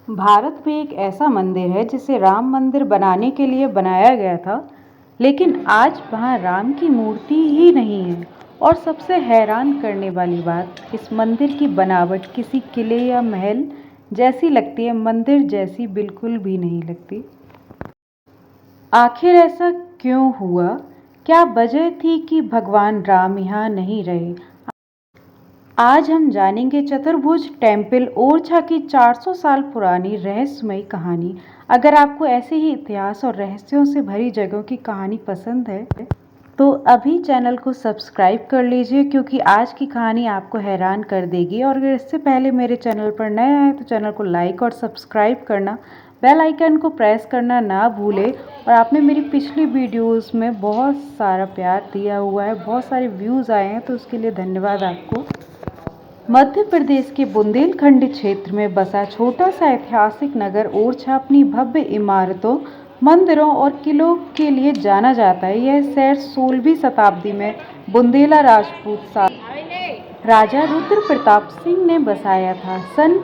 भारत में एक ऐसा मंदिर है जिसे राम मंदिर बनाने के लिए बनाया गया था, लेकिन आज वहाँ राम की मूर्ति ही नहीं है। और सबसे हैरान करने वाली बात, इस मंदिर की बनावट किसी किले या महल जैसी लगती है, मंदिर जैसी बिल्कुल भी नहीं लगती। आखिर ऐसा क्यों हुआ? क्या वजह थी कि भगवान राम यहाँ नहीं रहे? आज हम जानेंगे चतुर्भुज टेम्पल ओरछा की 400 साल पुरानी रहस्यमयी कहानी। अगर आपको ऐसे ही इतिहास और रहस्यों से भरी जगहों की कहानी पसंद है तो अभी चैनल को सब्सक्राइब कर लीजिए, क्योंकि आज की कहानी आपको हैरान कर देगी। और अगर इससे पहले मेरे चैनल पर नए आए तो चैनल को लाइक और सब्सक्राइब करना, बेल आइकन को प्रेस करना ना भूलें। और आपने मेरी पिछली वीडियोस में बहुत सारा प्यार दिया हुआ है, बहुत सारे व्यूज़ आए हैं, तो उसके लिए धन्यवाद आपको। मध्य प्रदेश के बुंदेलखंड क्षेत्र में बसा छोटा सा ऐतिहासिक नगर ओरछा अपनी भव्य इमारतों, मंदिरों और किलों के लिए जाना जाता है। यह शहर 16वीं शताब्दी में बुंदेला राजपूत राजा रुद्र प्रताप सिंह ने बसाया था। सन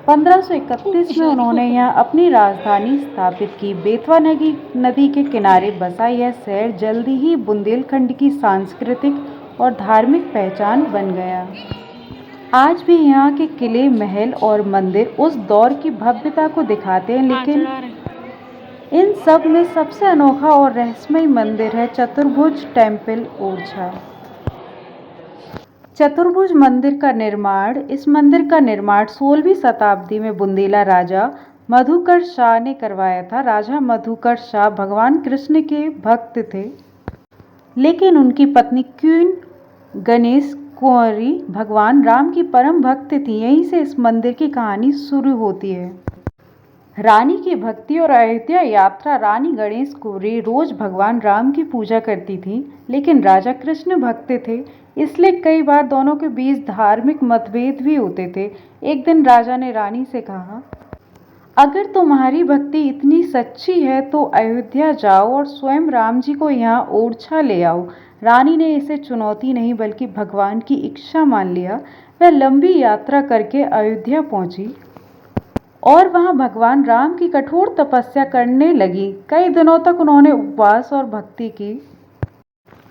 1531 में उन्होंने यहाँ अपनी राजधानी स्थापित की। बेतवा नदी के किनारे बसा यह शहर जल्दी ही बुंदेलखंड की सांस्कृतिक और धार्मिक पहचान बन गया। आज भी यहाँ के किले, महल और मंदिर उस दौर की भव्यता को दिखाते हैं, लेकिन इन सब में सबसे अनोखा और रहस्यमय मंदिर है चतुर्भुज टेम्पल ओरछा। चतुर्भुज मंदिर का निर्माण इस मंदिर का निर्माण 16वीं शताब्दी में बुंदेला राजा मधुकर शाह ने करवाया था। राजा मधुकर शाह भगवान कृष्ण के भक्त थे, लेकिन उनकी पत्नी क्वीन गणेश कुंवरी भगवान राम की परम भक्त थी। यहीं से इस मंदिर की कहानी शुरू होती है। रानी की भक्ति और अयोध्या यात्रा। रानी गणेश कुंवरी रोज भगवान राम की पूजा करती थी, लेकिन राजा कृष्ण भक्त थे, इसलिए कई बार दोनों के बीच धार्मिक मतभेद भी होते थे। एक दिन राजा ने रानी से कहा, अगर तुम्हारी भक्ति इतनी सच्ची है तो अयोध्या जाओ और स्वयं राम जी को यहाँ ओरछा ले आओ। रानी ने इसे चुनौती नहीं बल्कि भगवान की इच्छा मान लिया। वह लंबी यात्रा करके अयोध्या पहुंची और वहां भगवान राम की कठोर तपस्या करने लगी। कई दिनों तक उन्होंने उपवास और भक्ति की।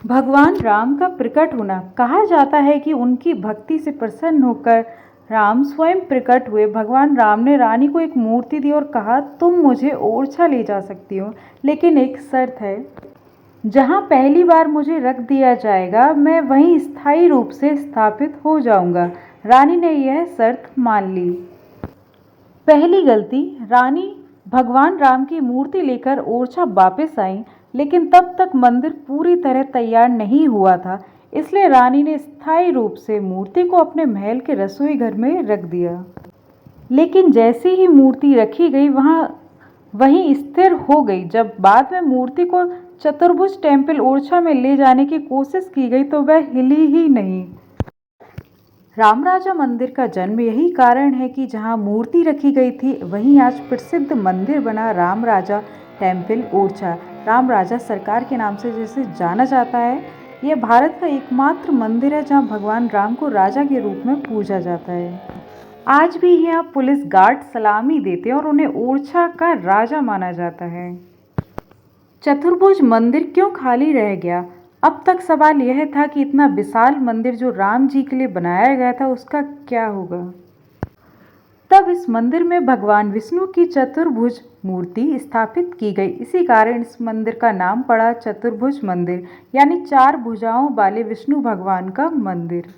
भगवान राम का प्रकट होना। कहा जाता है कि उनकी भक्ति से प्रसन्न होकर राम स्वयं प्रकट हुए। भगवान राम ने रानी को एक मूर्ति दी और कहा, तुम मुझे ओरछा ले जा सकती हो, लेकिन एक शर्त है। जहाँ पहली बार मुझे रख दिया जाएगा, मैं वहीं स्थायी रूप से स्थापित हो जाऊंगा। रानी ने यह शर्त मान ली। पहली गलती, रानी भगवान राम की मूर्ति लेकर ओरछा वापस आई, लेकिन तब तक मंदिर पूरी तरह तैयार नहीं हुआ था, इसलिए रानी ने स्थायी रूप से मूर्ति को अपने महल के रसोई घर में रख दिया। लेकिन जैसे ही मूर्ति रखी गई, वहीं स्थिर हो गई। जब बाद में मूर्ति को चतुर्भुज टेम्पल ओरछा में ले जाने की कोशिश की गई तो वह हिली ही नहीं। रामराजा मंदिर का जन्म यही कारण है कि जहां मूर्ति रखी गई थी, वहीं आज प्रसिद्ध मंदिर बना रामराजा टेम्पल ओरछा। रामराजा सरकार के नाम से जिसे जाना जाता है, यह भारत का एकमात्र मंदिर है जहां भगवान राम को राजा के रूप में पूजा जाता है। आज भी यहाँ पुलिस गार्ड सलामी देते हैं और उन्हें ओरछा का राजा माना जाता है। चतुर्भुज मंदिर क्यों खाली रह गया? अब तक सवाल यह था कि इतना विशाल मंदिर जो राम जी के लिए बनाया गया था, उसका क्या होगा। तब इस मंदिर में भगवान विष्णु की चतुर्भुज मूर्ति स्थापित की गई। इसी कारण इस मंदिर का नाम पड़ा चतुर्भुज मंदिर, यानी 4 भुजाओं वाले विष्णु भगवान का मंदिर।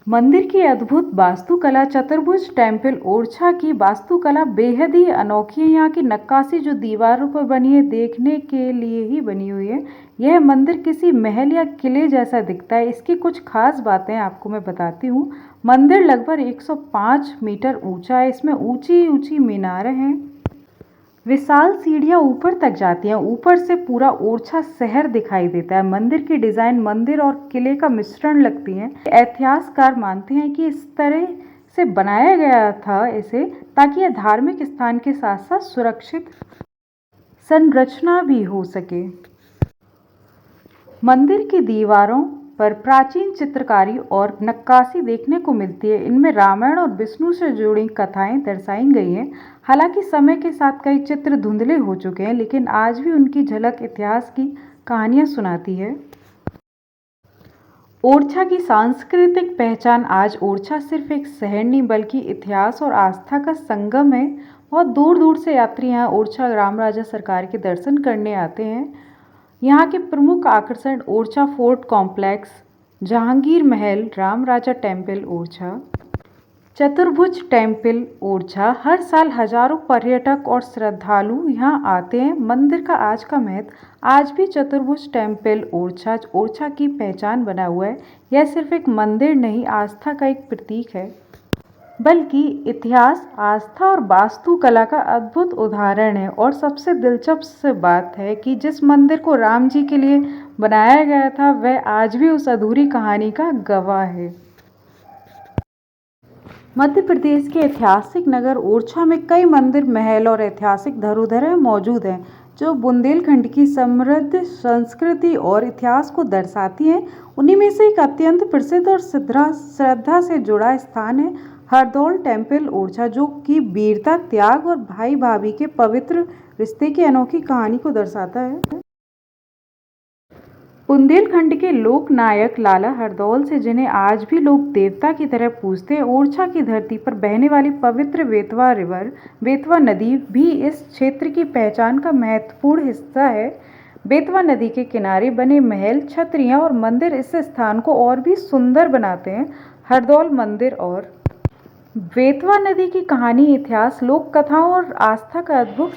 मंदिर की अद्भुत वास्तुकला। चतुर्भुज टेम्पल ओरछा की वास्तुकला बेहद ही अनोखी है। यहाँ की नक्काशी जो दीवारों पर बनी है, देखने के लिए ही बनी हुई है। यह मंदिर किसी महल या किले जैसा दिखता है। इसकी कुछ खास बातें आपको मैं बताती हूँ। मंदिर लगभग 105 मीटर ऊंचा है। इसमें ऊंची ऊंची मीनारें हैं, विशाल सीढ़ियां ऊपर तक जाती हैं। ऊपर से पूरा ओरछा शहर दिखाई देता है। मंदिर की डिजाइन मंदिर और किले का मिश्रण लगती है। इतिहासकार मानते हैं कि इस तरह से बनाया गया था इसे, ताकि यह धार्मिक स्थान के साथ साथ सुरक्षित संरचना भी हो सके। मंदिर की दीवारों पर प्राचीन चित्रकारी और नक्काशी देखने को मिलती है। इनमें रामायण और विष्णु से जुड़ी कथाएं दर्शाई गई हैं। हालांकि समय के साथ कई चित्र धुंधले हो चुके हैं, लेकिन आज भी उनकी झलक इतिहास की कहानियां सुनाती है। ओरछा की सांस्कृतिक पहचान। आज ओरछा सिर्फ एक शहर नहीं बल्कि इतिहास और आस्था का संगम है। बहुत दूर दूर से यात्री यहाँ ओरछा राम राजा सरकार के दर्शन करने आते हैं। यहाँ के प्रमुख आकर्षण ओरछा फोर्ट कॉम्प्लेक्स, जहांगीर महल, राम राजा टेम्पल ओरछा, चतुर्भुज टेम्पल ओरछा। हर साल हजारों पर्यटक और श्रद्धालु यहाँ आते हैं। मंदिर का आज का महत्व। आज भी चतुर्भुज टेम्पल ओरछा ओरछा की पहचान बना हुआ है। यह सिर्फ एक मंदिर नहीं, आस्था का एक प्रतीक है, बल्कि इतिहास, आस्था और वास्तुकला का अद्भुत उदाहरण है। और सबसे दिलचस्प बात है कि जिस मंदिर को राम जी के लिए बनाया गया था, वह आज भी उस अधूरी कहानी का गवाह है। मध्य प्रदेश के ऐतिहासिक नगर ओरछा में कई मंदिर, महल और ऐतिहासिक धरोहरें मौजूद हैं, जो बुंदेलखंड की समृद्ध संस्कृति और इतिहास को दर्शाती हैं। उन्हीं में से एक अत्यंत प्रसिद्ध और श्रद्धा से जुड़ा स्थान है हरदौल टेम्पल ओरछा, जो कि वीरता, त्याग और भाई भाभी के पवित्र रिश्ते की अनोखी कहानी को दर्शाता है। बुंदेलखंड के लोक नायक लाला हरदौल से, जिन्हें आज भी लोग देवता की तरह पूजते हैं, ओरछा की धरती पर बहने वाली पवित्र बेतवा नदी भी इस क्षेत्र की पहचान का महत्वपूर्ण हिस्सा है। बेतवा नदी के किनारे बने महल, छतरियां और मंदिर इस स्थान को और भी सुंदर बनाते हैं। हरदौल मंदिर और बेतवा नदी की कहानी, इतिहास, लोक कथाओं और आस्था का अद्भुत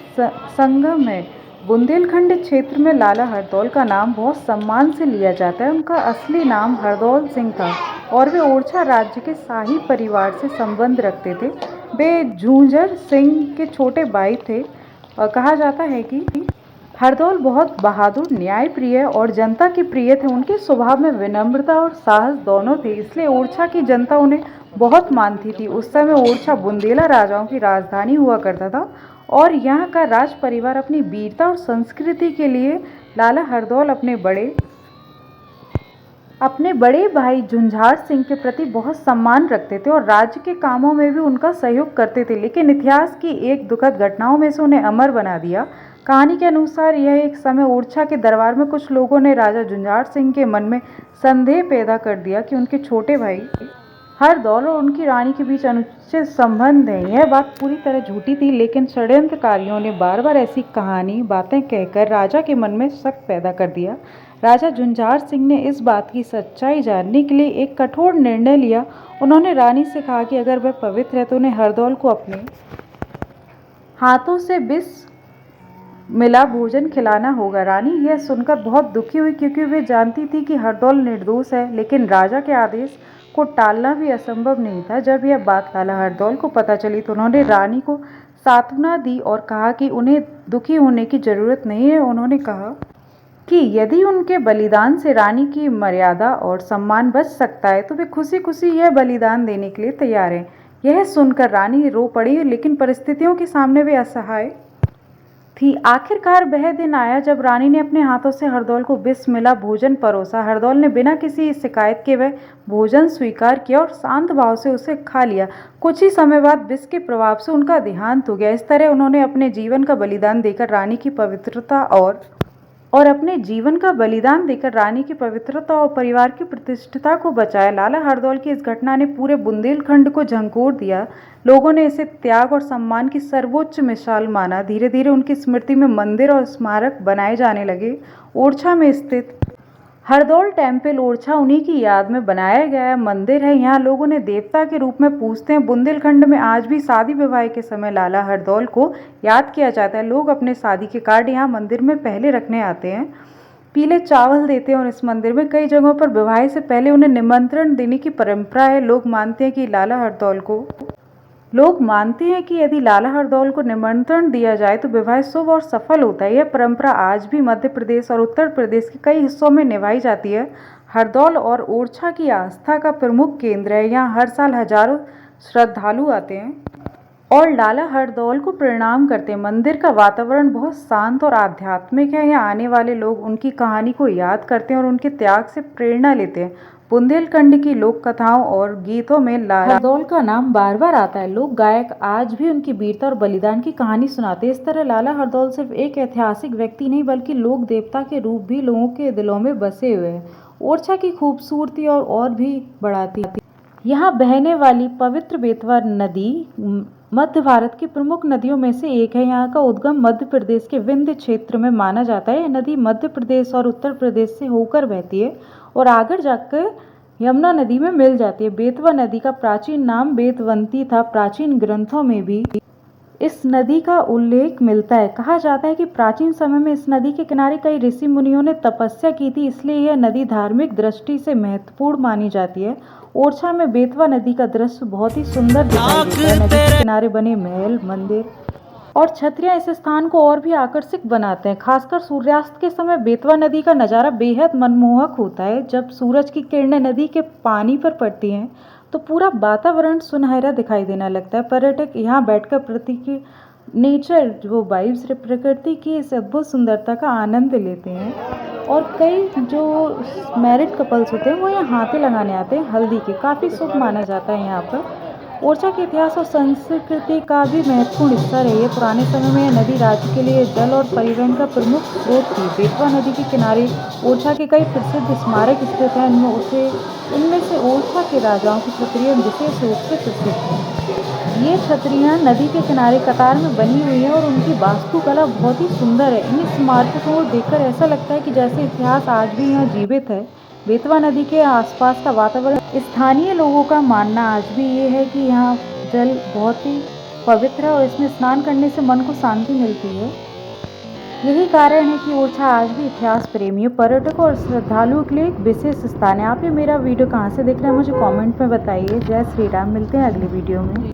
संगम है। बुंदेलखंड क्षेत्र में लाला हरदौल का नाम बहुत सम्मान से लिया जाता है। उनका असली नाम हरदौल सिंह था और वे ओरछा राज्य के शाही परिवार से संबंध रखते थे। वे झुंझर सिंह के छोटे भाई थे और कहा जाता है कि हरदौल बहुत बहादुर, न्यायप्रिय और जनता के प्रिय थे। उनके स्वभाव में विनम्रता और साहस दोनों थे, इसलिए ओरछा की जनता उन्हें बहुत मानती थी। उस समय ओरछा बुंदेला राजाओं की राजधानी हुआ करता था और यहाँ का राज परिवार अपनी वीरता और संस्कृति के लिए लाला हरदौल अपने बड़े भाई झुंझार सिंह के प्रति बहुत सम्मान रखते थे और राज्य के कामों में भी उनका सहयोग करते थे। लेकिन इतिहास की एक दुखद घटनाओं में से उन्हें अमर बना दिया। कहानी के अनुसार यह एक समय ओरछा के दरबार में कुछ लोगों ने राजा झुंझार सिंह के मन में संदेह पैदा कर दिया कि उनके छोटे भाई हरदौल और उनकी रानी के बीच अनुचित संबंध हैं। यह बात पूरी तरह झूठी थी, लेकिन षड्यंत्रकारियों ने बार बार ऐसी बातें कहकर राजा के मन में शक पैदा कर दिया। राजा झुंझार सिंह ने इस बात की सच्चाई जानने के लिए एक कठोर निर्णय लिया। उन्होंने रानी से कहा कि अगर वह पवित्र है तो उन्हें हरदौल को अपने हाथों से विष मिला भोजन खिलाना होगा। रानी यह सुनकर बहुत दुखी हुई, क्योंकि वे जानती थी कि हरदौल निर्दोष है, लेकिन राजा के आदेश को टालना भी असंभव नहीं था। जब यह बात लाला हरदौल को पता चली तो उन्होंने रानी को सांत्वना दी और कहा कि उन्हें दुखी होने की जरूरत नहीं है। उन्होंने कहा कि यदि उनके बलिदान से रानी की मर्यादा और सम्मान बच सकता है तो वे खुशी खुशी यह बलिदान देने के लिए तैयार हैं। यह सुनकर रानी रो पड़ी, लेकिन परिस्थितियों के सामने वे असहाय थी। आखिरकार वह दिन आया जब रानी ने अपने हाथों से हरदौल को विष मिला भोजन परोसा। हरदौल ने बिना किसी शिकायत के वह भोजन स्वीकार किया और शांत भाव से उसे खा लिया। कुछ ही समय बाद विष के प्रभाव से उनका देहांत हो गया। इस तरह उन्होंने अपने जीवन का बलिदान देकर रानी की पवित्रता और परिवार की प्रतिष्ठा को बचाया। लाला हरदौल की इस घटना ने पूरे बुंदेलखंड को झंकोर दिया। लोगों ने इसे त्याग और सम्मान की सर्वोच्च मिसाल माना। धीरे धीरे उनकी स्मृति में मंदिर और स्मारक बनाए जाने लगे। ओरछा में स्थित हरदौल टेम्पल ओरछा उन्हीं की याद में बनाया गया मंदिर है। यहाँ लोग उन्हें देवता के रूप में पूजते हैं। बुंदेलखंड में आज भी शादी विवाह के समय लाला हरदौल को याद किया जाता है। लोग अपने शादी के कार्ड यहाँ मंदिर में पहले रखने आते हैं, पीले चावल देते हैं और इस मंदिर में कई जगहों पर विवाह से पहले उन्हें निमंत्रण देने की परंपरा है। लोग मानते हैं कि यदि लाला हरदौल को निमंत्रण दिया जाए तो विवाह शुभ और सफल होता है। यह परंपरा आज भी मध्य प्रदेश और उत्तर प्रदेश के कई हिस्सों में निभाई जाती है। हरदौल और ओरछा की आस्था का प्रमुख केंद्र है। यहाँ हर साल हजारों श्रद्धालु आते हैं। और लाला हरदौल को प्रणाम करते हैं। मंदिर का वातावरण बहुत शांत और आध्यात्मिक है। यहाँ आने वाले लोग उनकी कहानी को याद करते हैं और उनके त्याग से प्रेरणा लेते हैं। बुंदेलखंड की लोक कथाओं और गीतों में लाला हरदौल का नाम बार बार आता है। लोक गायक आज भी उनकी वीरता और बलिदान की कहानी सुनाते हैं। इस तरह लाला हरदौल सिर्फ एक ऐतिहासिक व्यक्ति नहीं बल्कि लोक देवता के रूप भी लोगों के दिलों में बसे हुए हैं। ओरछा की खूबसूरती और भी बढ़ाती है। यहाँ बहने वाली पवित्र बेतवा नदी मध्य भारत की प्रमुख नदियों में से एक है। यहाँ का उद्गम मध्य प्रदेश के विंध्य क्षेत्र में माना जाता है। यह नदी मध्य प्रदेश और उत्तर प्रदेश से होकर बहती है और आगे जाकर यमुना नदी में मिल जाती है। बेतवा नदी का प्राचीन नाम बेतवंती था। प्राचीन ग्रंथों में भी इस नदी का उल्लेख मिलता है। कहा जाता है कि प्राचीन समय में इस नदी के किनारे कई ऋषि मुनियों ने तपस्या की थी, इसलिए यह नदी धार्मिक दृष्टि से महत्वपूर्ण मानी जाती है। ओरछा में बेतवा नदी का दृश्य बहुत ही सुंदर दिखाई देता है। नदी के किनारे बने महल, मंदिर और छतरियां इस स्थान को और भी आकर्षक बनाते हैं। खासकर सूर्यास्त के समय बेतवा नदी का नज़ारा बेहद मनमोहक होता है। जब सूरज की किरणें नदी के पानी पर पड़ती हैं तो पूरा वातावरण सुनहरा दिखाई देने लगता है। पर्यटक यहाँ बैठकर प्रकृति नेचर जो वाइब्स प्रकृति की इस अद्भुत सुंदरता का आनंद लेते हैं। और कई जो मैरिड कपल्स होते हैं वो यहाँ हाथे लगाने आते हैं हल्दी के। काफ़ी शुभ माना जाता है यहाँ पर। ओरछा के इतिहास और संस्कृति का भी महत्वपूर्ण हिस्सा रही है। पुराने समय में यह नदी राज्य के लिए जल और परिवहन का प्रमुख स्रोत थी। बेतवा नदी के किनारे ओरछा के कई प्रसिद्ध स्मारक स्थित हैं। इनमें से ओरछा के राजाओं की छतरियाँ विशेष रूप से प्रसिद्ध हैं। ये छतरियाँ नदी के किनारे कतार में बनी हुई हैं और उनकी वास्तुकला बहुत ही सुंदर है। इन स्मारकों को देखकर ऐसा लगता है कि जैसे इतिहास आज भी यहाँ जीवित है। बेतवा नदी के आसपास का वातावरण, स्थानीय लोगों का मानना आज भी ये है कि यहाँ जल बहुत ही पवित्र है और इसमें स्नान करने से मन को शांति मिलती है। यही कारण है कि ओरछा आज भी इतिहास प्रेमियों, पर्यटकों और श्रद्धालुओं के लिए एक विशेष स्थान है। आप ये मेरा वीडियो कहाँ से देख रहे हैं मुझे कमेंट में बताइए। जय श्री राम। मिलते हैं अगले वीडियो में।